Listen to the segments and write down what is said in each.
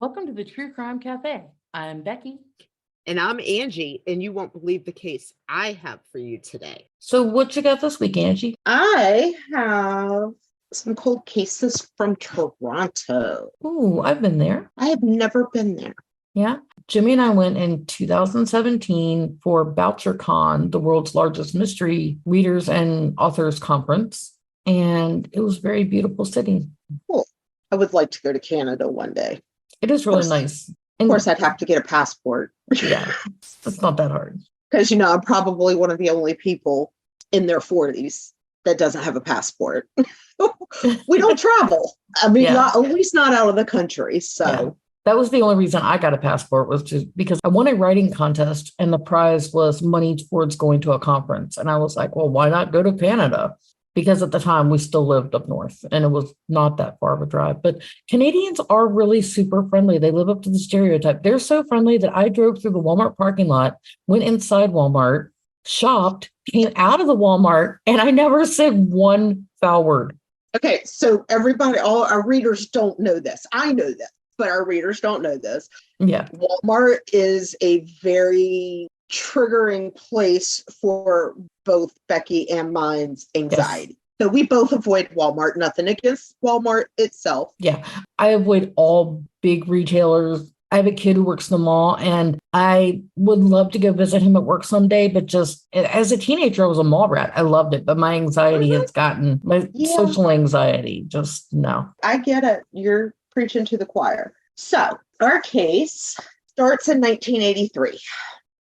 Welcome to the True Crime Cafe. I'm Becky. And I'm Angie, and you won't believe the case I have for you today. So what you got this week, Angie? I have some cold cases from Toronto. Ooh, I've been there. I have never been there. Yeah. Jimmy and I went in 2017 for BoucherCon, the world's largest mystery readers and authors conference. And it was a very beautiful city. Cool. I would like to go to Canada one day. It is really nice. Of course, I'd have to get a passport. Yeah, it's not that hard. Because, I'm probably one of the only people in their 40s that doesn't have a passport. We don't travel. I mean, at least not out of the country. So. Yeah. That was the only reason I got a passport, was just because I won a writing contest and the prize was money towards going to a conference. And I was like, well, why not go to Canada? Because at the time we still lived up north and it was not that far of a drive. But Canadians are really super friendly. They live up to the stereotype. They're so friendly that I drove through the Walmart parking lot, went inside Walmart, shopped, came out of the Walmart, and I never said one foul word. Okay, so everybody, all our readers don't know this. I know this, but our readers don't know this. Yeah. Walmart is a very triggering place for both Becky and mine's anxiety. Yes. So we both avoid Walmart. Nothing against Walmart itself. Yeah. I avoid all big retailers. I have a kid who works in the mall and I would love to go visit him at work someday, but just as a teenager, I was a mall rat. I loved it, but my anxiety has gotten, my social anxiety, just no. I get it. You're preaching to the choir. So our case starts in 1983.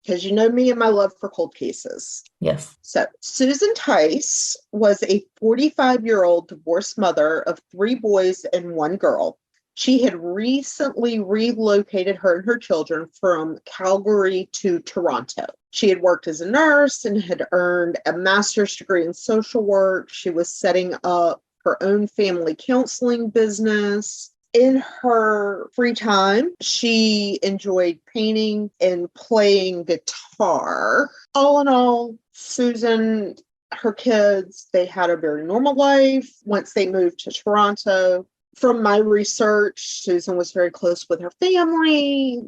Because you know me and my love for cold cases. Yes. So Susan Tice was a 45-year-old divorced mother of 3 boys and 1 girl. She had recently relocated her and her children from Calgary to Toronto. She had worked as a nurse and had earned a master's degree in social work. She was setting up her own family counseling business. In her free time, she enjoyed painting and playing guitar. All in all, Susan, her kids, they had a very normal life once they moved to Toronto. From my research, Susan was very close with her family.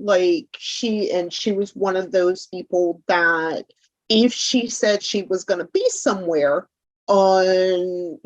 She was one of those people that if she said she was going to be somewhere on,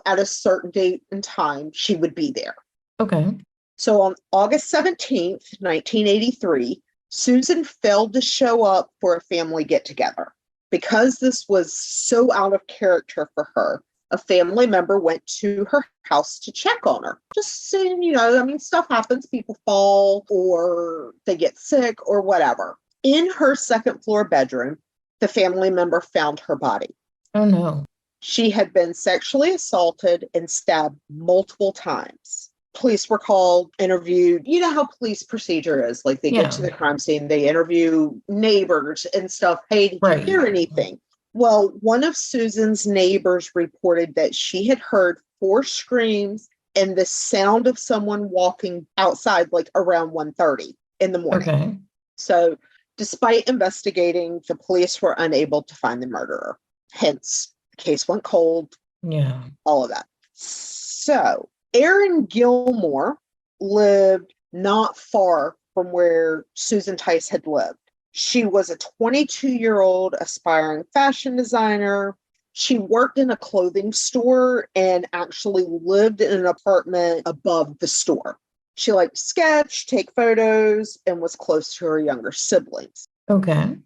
at a certain date and time, she would be there. Okay. So on August 17th, 1983, Susan failed to show up for a family get-together. Because this was so out of character for her, a family member went to her house to check on her. Just saying, stuff happens. People fall or they get sick or whatever. In her second floor bedroom, the family member found her body. Oh, no. She had been sexually assaulted and stabbed multiple times. Police were called, interviewed. You know how police procedure is. Like they get to the crime scene, they interview neighbors and stuff. Hey, did you hear anything? Well, one of Susan's neighbors reported that she had heard 4 screams and the sound of someone walking outside, like around 1:30 in the morning. Okay. So despite investigating, the police were unable to find the murderer. Hence, the case went cold. Yeah. All of that. So Erin Gilmour lived not far from where Susan Tice had lived. She was a 22-year-old aspiring fashion designer. She worked in a clothing store and actually lived in an apartment above the store. She liked to sketch, take photos, and was close to her younger siblings. Okay.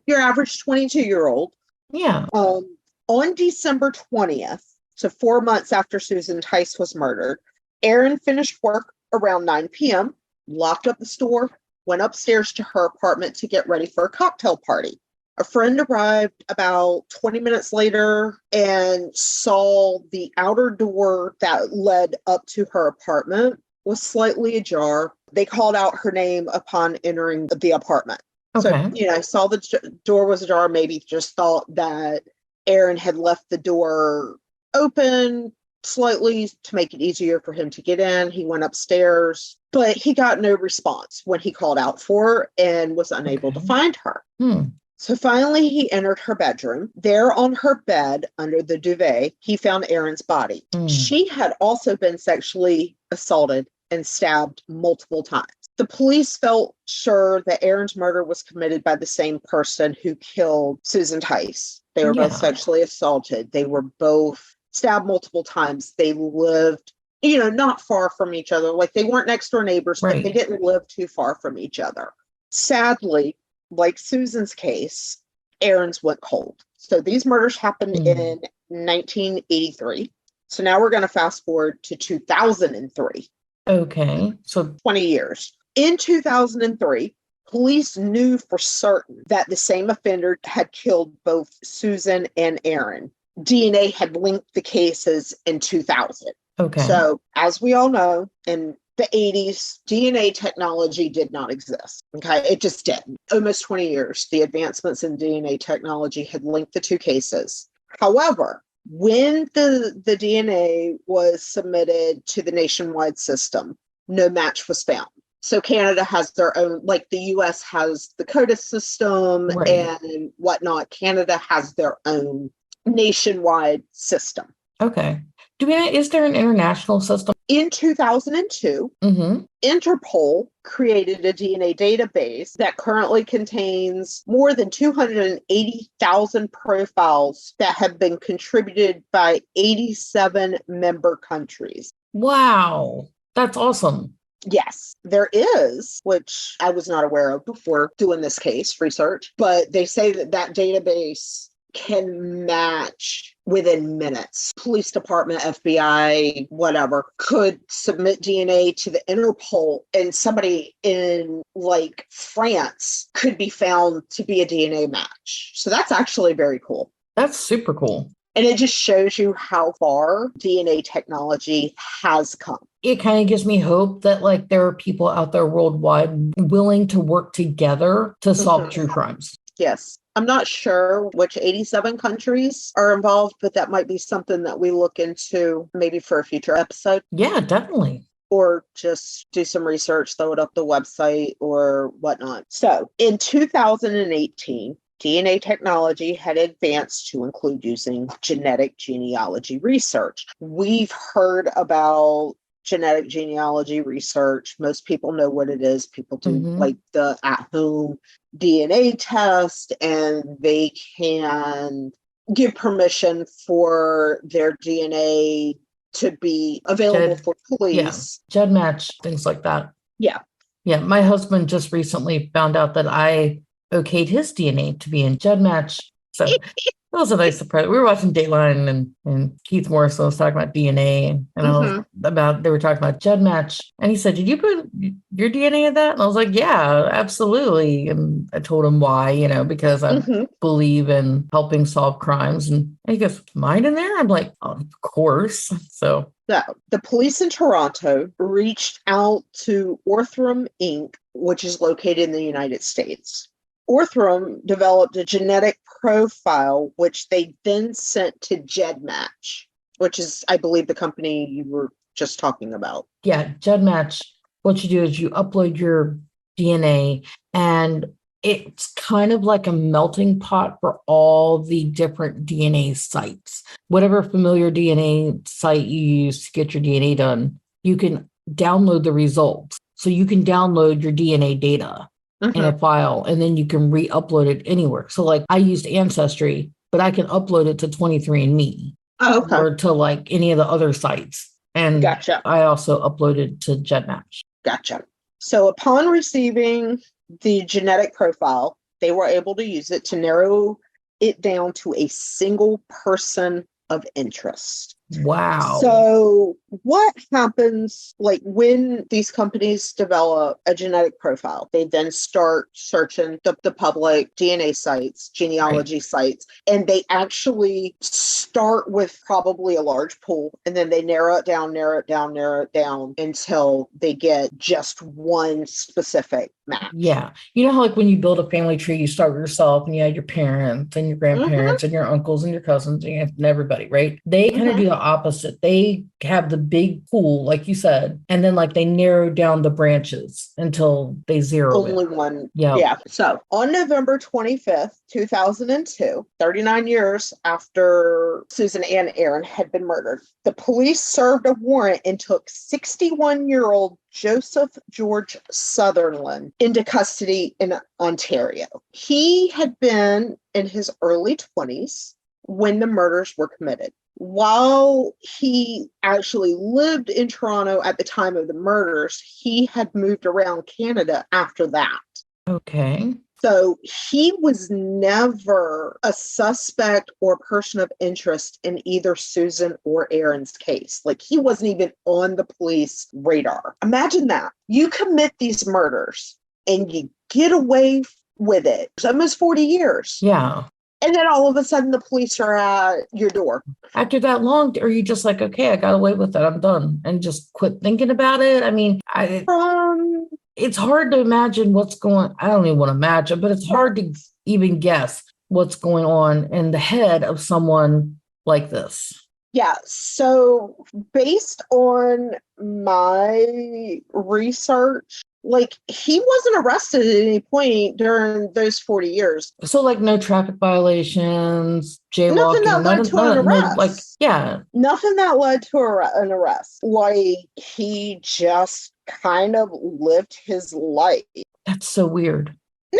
Your average 22-year-old. Yeah. On December 20th, so 4 months after Susan Tice was murdered, Erin finished work around 9 p.m., locked up the store, went upstairs to her apartment to get ready for a cocktail party. A friend arrived about 20 minutes later and saw the outer door that led up to her apartment was slightly ajar. They called out her name upon entering the apartment. Okay. So, saw the door was ajar, maybe just thought that Erin had left the door open slightly to make it easier for him to get in. He went upstairs, but he got no response when he called out for her and was unable to find her. So finally, he entered her bedroom. There on her bed, under the duvet, he found Erin's body. She had also been sexually assaulted and stabbed multiple times. The police felt sure that Erin's murder was committed by the same person who killed Susan Tice. They were both Yeah. sexually assaulted. They were both stabbed multiple times. They lived, not far from each other. Like they weren't next door neighbors, but they Right. didn't live too far from each other. Sadly, like Susan's case, Erin's went cold. So these murders happened in 1983. So now we're going to fast forward to 2003. Okay. So 20 years. In 2003, police knew for certain that the same offender had killed both Susan and Erin. DNA had linked the cases in 2000. okay. So, as we all know, in the 80s, DNA technology did not exist. Okay, it just didn't. Almost 20 years, the advancements in DNA technology had linked the two cases. However, when the DNA was submitted to the nationwide system, no match was found. So Canada has their own, like the US has the CODIS system Right. and whatnot. Canada has their own nationwide system. Okay. Is there an international system? In 2002, Interpol created a DNA database that currently contains more than 280,000 profiles that have been contributed by 87 member countries. Wow. That's awesome. Yes, there is, which I was not aware of before doing this case research, but they say that database can match within minutes. Police department, FBI, whatever, could submit DNA to the Interpol and somebody in like France could be found to be a DNA match. So that's actually very cool. That's super cool. And it just shows you how far DNA technology has come. It kind of gives me hope that like there are people out there worldwide willing to work together to solve true crimes. Yes. I'm not sure which 87 countries are involved, but that might be something that we look into maybe for a future episode. Yeah, definitely. Or just do some research, throw it up the website or whatnot. So in 2018, DNA technology had advanced to include using genetic genealogy research. We've heard about genetic genealogy research. Most people know what it is. People do like the at-home DNA test, and they can give permission for their DNA to be available for police. Yeah. GEDmatch, things like that. Yeah. Yeah. My husband just recently found out that I okayed his DNA to be in GEDmatch. So that was a nice surprise. We were watching Dateline and Keith Morrison was talking about DNA and they were talking about GEDmatch. And he said, "Did you put your DNA in that?" And I was like, "Yeah, absolutely." And I told him why, because I believe in helping solve crimes. And he goes, "Mine in there?" I'm like, "Oh, of course." So the police in Toronto reached out to Orthram Inc., which is located in the United States. Orthram developed a genetic profile, which they then sent to GEDmatch, which is, I believe, the company you were just talking about. Yeah, GEDmatch, what you do is you upload your DNA, and it's kind of like a melting pot for all the different DNA sites. Whatever familiar DNA site you use to get your DNA done, you can download the results. So you can download your DNA data in a file, and then you can re-upload it anywhere. So like I used Ancestry, but I can upload it to 23andMe or to like any of the other sites. And I also uploaded to GEDmatch. Gotcha. So upon receiving the genetic profile, they were able to use it to narrow it down to a single person of interest. Wow. So what happens like when these companies develop a genetic profile? They then start searching the public DNA sites, genealogy sites, and they actually start with probably a large pool, and then they narrow it down until they get just one specific match. Yeah. You know how like when you build a family tree, you start yourself and you had your parents and your grandparents and your uncles and your cousins and everybody, right? They kind of do the opposite. They have the big pool, like you said, and then like they narrow down the branches until they zero Only it. one. Yeah. Yeah. So on November 25th, 2002, 39 years after Susan and Erin had been murdered, the police served a warrant and took 61-year-old Joseph George Sutherland into custody in Ontario. He had been in his early 20s when the murders were committed. While he actually lived in Toronto at the time of the murders, he had moved around Canada after that. Okay. So he was never a suspect or person of interest in either Susan or Erin's case. Like, he wasn't even on the police radar. Imagine that. You commit these murders and you get away with it. It's almost 40 years. Yeah. And then all of a sudden the police are at your door. After that long, are you just like, okay, I got away with it, I'm done, and just quit thinking about it? I mean, it's hard to imagine what's going. I don't even want to imagine, but it's hard to even guess what's going on in the head of someone like this. Yeah. So based on my research, like, he wasn't arrested at any point during those 40 years. So like no traffic violations, jaywalking, Nothing that led to an arrest. like, yeah. Nothing that led to an arrest. Like, he just kind of lived his life. That's so weird.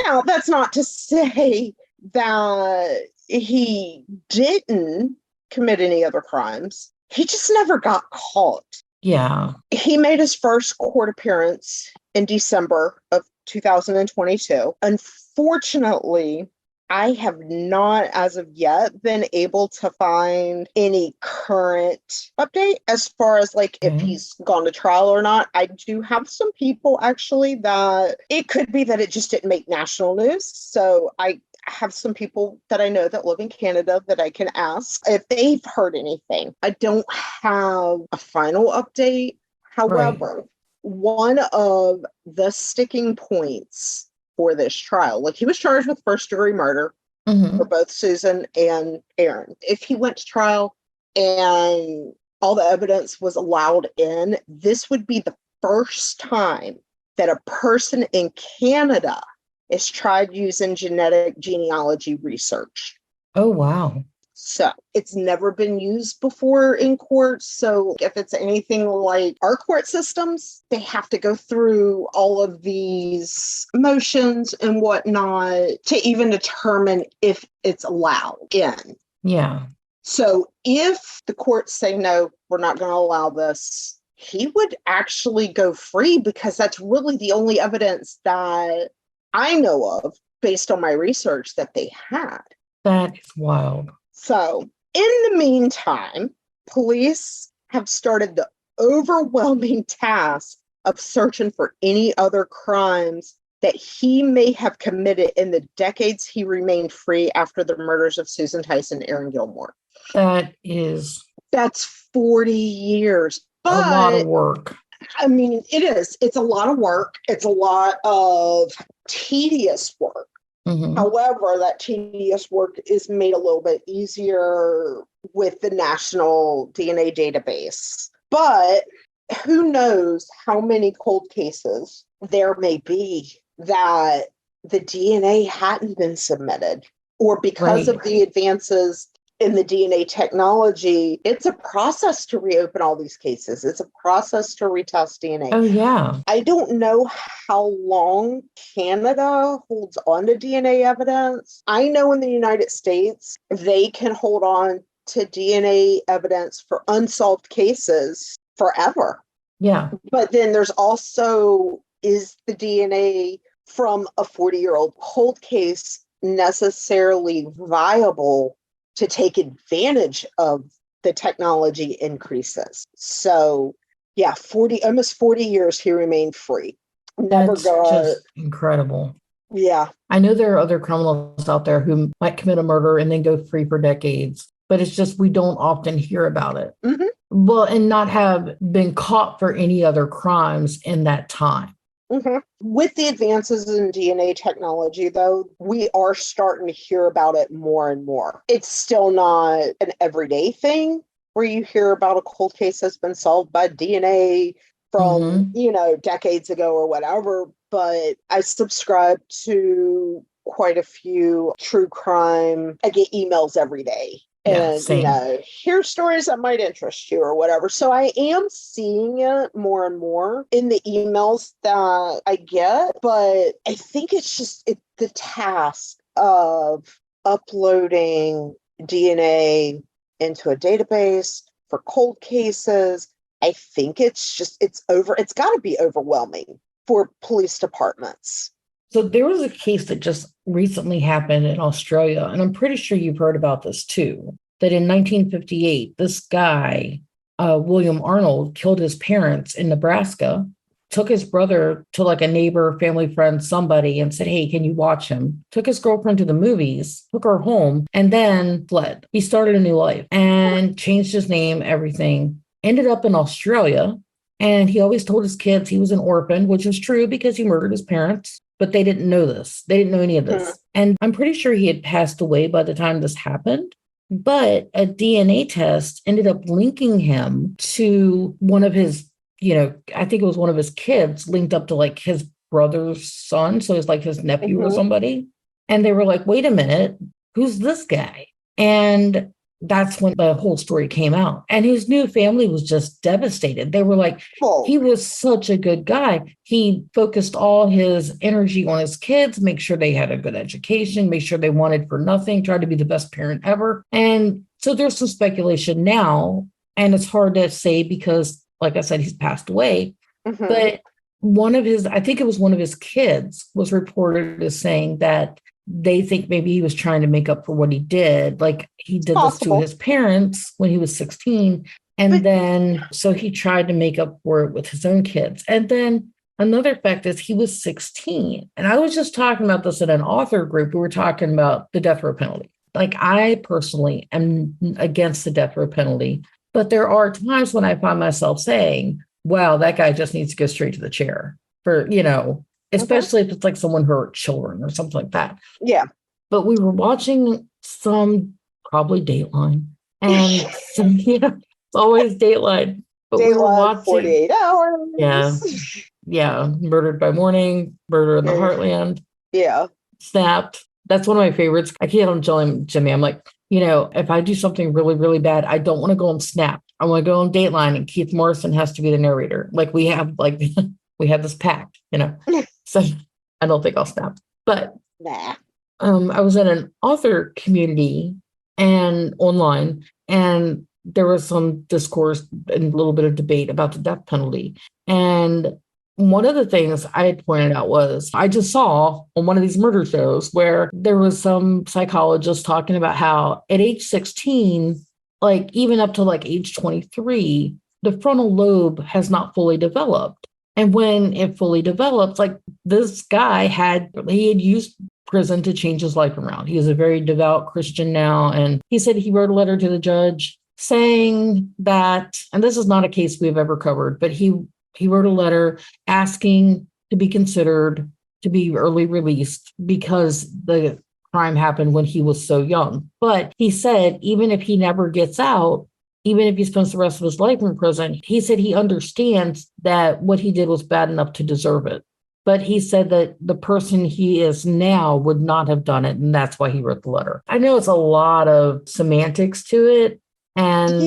Now, that's not to say that he didn't commit any other crimes. He just never got caught. Yeah. He made his first court appearance in December of 2022. Unfortunately, I have not, as of yet, been able to find any current update as far as like if he's gone to trial or not. I do have some people actually that it could be that it just didn't make national news. So I have some people that I know that live in Canada that I can ask if they've heard anything. I don't have a final update. However, one of the sticking points for this trial, like, he was charged with first-degree murder for both Susan and Erin. If he went to trial and all the evidence was allowed in, this would be the first time that a person in Canada is tried using genetic genealogy research. Oh, wow. So it's never been used before in court. So if it's anything like our court systems, they have to go through all of these motions and whatnot to even determine if it's allowed in. Yeah. So if the courts say, no, we're not going to allow this, he would actually go free, because that's really the only evidence that I know of, based on my research, that they had. That is wild. So in the meantime, police have started the overwhelming task of searching for any other crimes that he may have committed in the decades he remained free after the murders of Susan Tice and Erin Gilmour. That's 40 years. But a lot of work. I mean, it is. It's a lot of work. It's a lot of tedious work. However, that tedious work is made a little bit easier with the National DNA Database. But who knows how many cold cases there may be that the DNA hadn't been submitted, or because of the advances in the DNA technology, it's a process to reopen all these cases. It's a process to retest DNA. Oh, yeah. I don't know how long Canada holds on to DNA evidence. I know in the United States, they can hold on to DNA evidence for unsolved cases forever. Yeah. But then there's also, is the DNA from a 40-year-old cold case necessarily viable to take advantage of the technology increases? So yeah, almost 40 years he remained free. That's just incredible. Yeah. I know there are other criminals out there who might commit a murder and then go free for decades, but it's just we don't often hear about it. Well, and not have been caught for any other crimes in that time. With the advances in DNA technology, though, we are starting to hear about it more and more. It's still not an everyday thing, where you hear about a cold case that's been solved by DNA from, Mm-hmm. decades ago or whatever. But I subscribe to quite a few true crime. I get emails every day. Yeah, And, same. here's stories that might interest you or whatever. So I am seeing it more and more in the emails that I get. But I think it's just the task of uploading DNA into a database for cold cases. I think it's got to be overwhelming for police departments. So there was a case that just recently happened in Australia, and I'm pretty sure you've heard about this too, that in 1958, this guy, William Arnold, killed his parents in Nebraska, took his brother to like a neighbor, family friend, somebody, and said, hey, can you watch him? Took his girlfriend to the movies, took her home, and then fled. He started a new life and changed his name, everything. Ended up in Australia. And he always told his kids he was an orphan, which is true because he murdered his parents, but they didn't know this. They didn't know any of this. And I'm pretty sure he had passed away by the time this happened. But a DNA test ended up linking him to one of his, I think it was one of his kids linked up to like his brother's son. So it's like his nephew or somebody. And they were like, wait a minute, who's this guy? And that's when the whole story came out. And his new family was just devastated. They were like, he was such a good guy. He focused all his energy on his kids, make sure they had a good education, make sure they wanted for nothing, tried to be the best parent ever. And so there's some speculation now, and it's hard to say because, like I said, he's passed away. But I think it was one of his kids was reported as saying that they think maybe he was trying to make up for what he did. Like he did this to his parents when he was 16. And then, so he tried to make up for it with his own kids. And then another fact is he was 16. And I was just talking about this in an author group. We were talking about the death row penalty. Like I personally am against the death row penalty, but there are times when I find myself saying, wow, that guy just needs to go straight to the chair for, especially if it's like someone who hurt children or something like that. Yeah. But we were watching some probably Dateline. And it's always Dateline. But Dateline, we were watching 48 hours. Yeah. Yeah. Murdered by Morning, Murder in the Heartland. Yeah. Snapped. That's one of my favorites. I keep on telling Jimmy, I'm like, if I do something really, really bad, I don't want to go on Snap. I want to go on Dateline, and Keith Morrison has to be the narrator. Like we have this pact, So I don't think I'll snap. But I was in an author community and online, and there was some discourse and a little bit of debate about the death penalty. And one of the things I had pointed out was I just saw on one of these murder shows where there was some psychologist talking about how at age 16, like even up to like age 23, the frontal lobe has not fully developed. And when it fully develops, like this guy had used prison to change his life around. He is a very devout Christian now. And he said he wrote a letter to the judge saying that, and this is not a case we've ever covered, but he wrote a letter asking to be considered to be early released because the crime happened when he was so young. But he said, even if he never gets out, even if he spends the rest of his life in prison, he said he understands that what he did was bad enough to deserve it. But he said that the person he is now would not have done it. And that's why he wrote the letter. I know it's a lot of semantics to it. And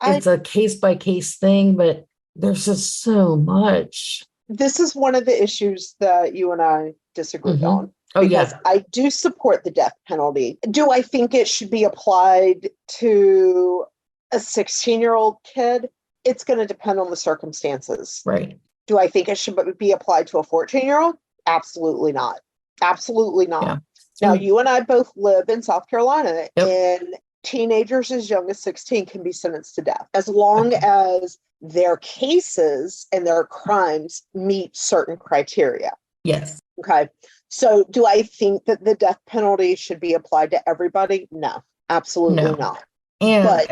it's a case by case thing, but there's just so much. This is one of the issues that you and I disagreed on. Because I do support the death penalty. Do I think it should be applied to a 16-year-old kid? It's going to depend on the circumstances. Right. Do I think it should be applied to a 14-year-old? Absolutely not. Absolutely not. Yeah. Now, you and I both live in South Carolina, and teenagers as young as 16 can be sentenced to death as long as their cases and their crimes meet certain criteria. Yes. Okay. So do I think that the death penalty should be applied to everybody? No, absolutely not. And But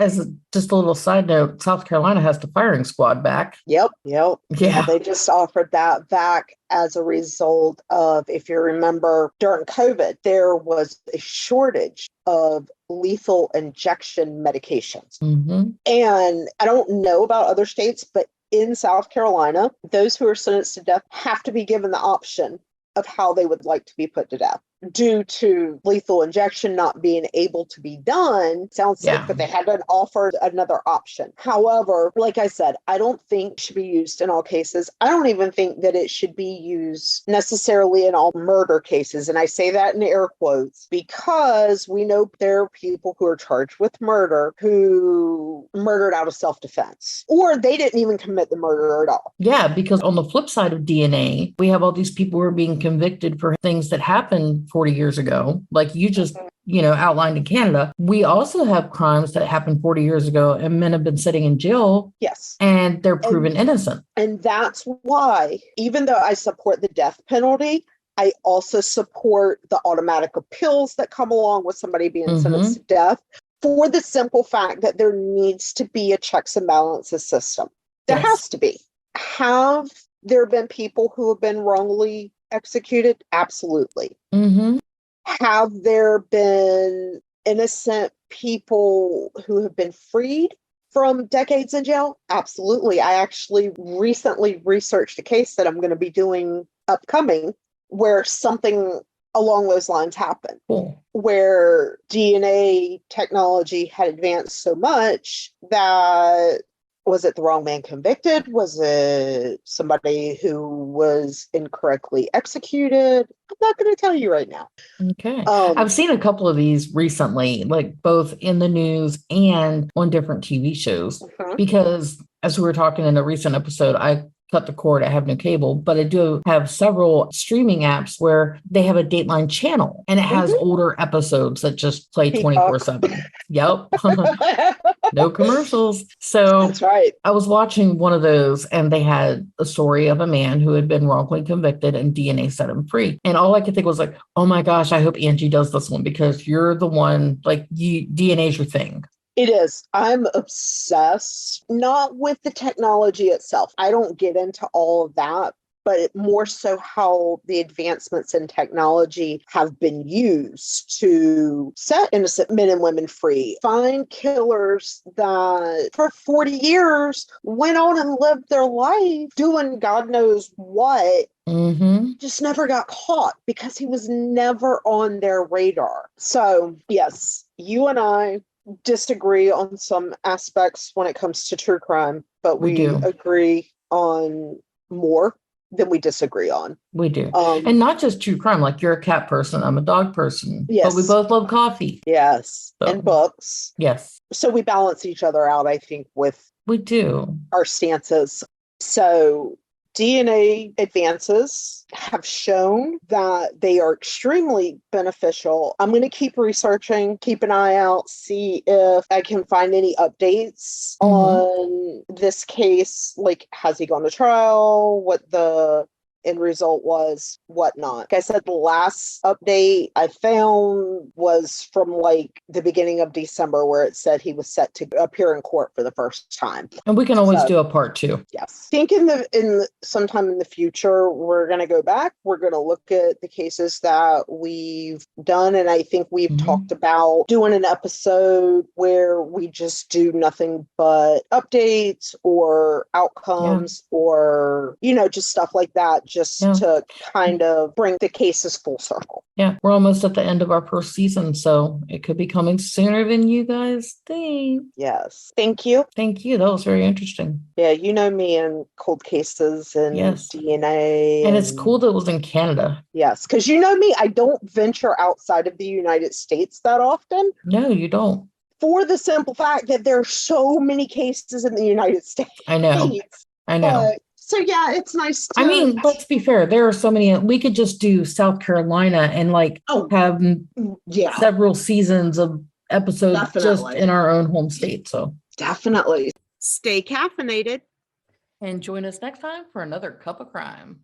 just a little side note, South Carolina has the firing squad back. yep. Yeah. They just offered that back as a result of, if you remember, during COVID, there was a shortage of lethal injection medications. Mm-hmm. And I don't know about other states, but in South Carolina, those who are sentenced to death have to be given the option of how they would like to be put to death. Due to lethal injection not being able to be done, sounds sick, but they hadn't offered another option. However, like I said, I don't think it should be used in all cases. I don't even think that it should be used necessarily in all murder cases. And I say that in air quotes because we know there are people who are charged with murder who murdered out of self-defense, or they didn't even commit the murder at all. Yeah, because on the flip side of DNA, we have all these people who are being convicted for things that happened 40 years ago, like you just, outlined in Canada. We also have crimes that happened 40 years ago and men have been sitting in jail. Yes. And they're proven innocent. And that's why, even though I support the death penalty, I also support the automatic appeals that come along with somebody being sentenced to death, for the simple fact that there needs to be a checks and balances system. There has to be. Have there been people who have been wrongly executed? Absolutely. Mm-hmm. Have there been innocent people who have been freed from decades in jail? Absolutely. I actually recently researched a case that I'm going to be doing upcoming where something along those lines happened. Cool. Where DNA technology had advanced so much that, was it the wrong man convicted? Was it somebody who was incorrectly executed? I'm not going to tell you right now. Okay. I've seen a couple of these recently, like both in the news and on different TV shows, because as we were talking in a recent episode, I cut the cord. I have no cable, but I do have several streaming apps where they have a Dateline channel and it has older episodes that just play 24/7. Yep. No commercials. So that's right. I was watching one of those and they had a story of a man who had been wrongfully convicted and DNA set him free. And all I could think was like, oh my gosh, I hope Angi does this one because you're the one, like DNA is your thing. It is. I'm obsessed, not with the technology itself. I don't get into all of that, but more so how the advancements in technology have been used to set innocent men and women free, find killers that for 40 years went on and lived their life doing God knows what. Just never got caught because he was never on their radar. So yes, you and I disagree on some aspects when it comes to true crime, but we agree on more than we disagree on. We do. And not just true crime, like you're a cat person, I'm a dog person. Yes. But we both love coffee. Yes. So, and books. Yes. So we balance each other out, I think, with our stances. So DNA advances have shown that they are extremely beneficial. I'm going to keep researching, keep an eye out, see if I can find any updates on this case. Like, has he gone to trial? What the end result was, whatnot. Like I said, the last update I found was from like the beginning of December, where it said he was set to appear in court for the first time. And we can always do a part 2. Yes. I think sometime in the future, we're going to go back. We're going to look at the cases that we've done. And I think we've talked about doing an episode where we just do nothing but updates or outcomes or, just stuff like that. Just to kind of bring the cases full circle. Yeah, we're almost at the end of our first season, so it could be coming sooner than you guys think. Yes. Thank you. Thank you. That was very interesting. Yeah, you know me and cold cases and DNA. And it's cool that it was in Canada. Yes, because you know me, I don't venture outside of the United States that often. No, you don't. For the simple fact that there are so many cases in the United States. I know. So yeah, it's nice to... I mean, let's be fair. There are so many. We could just do South Carolina and have several seasons of episodes just in our own home state. So definitely. Stay caffeinated. And join us next time for another cup of crime.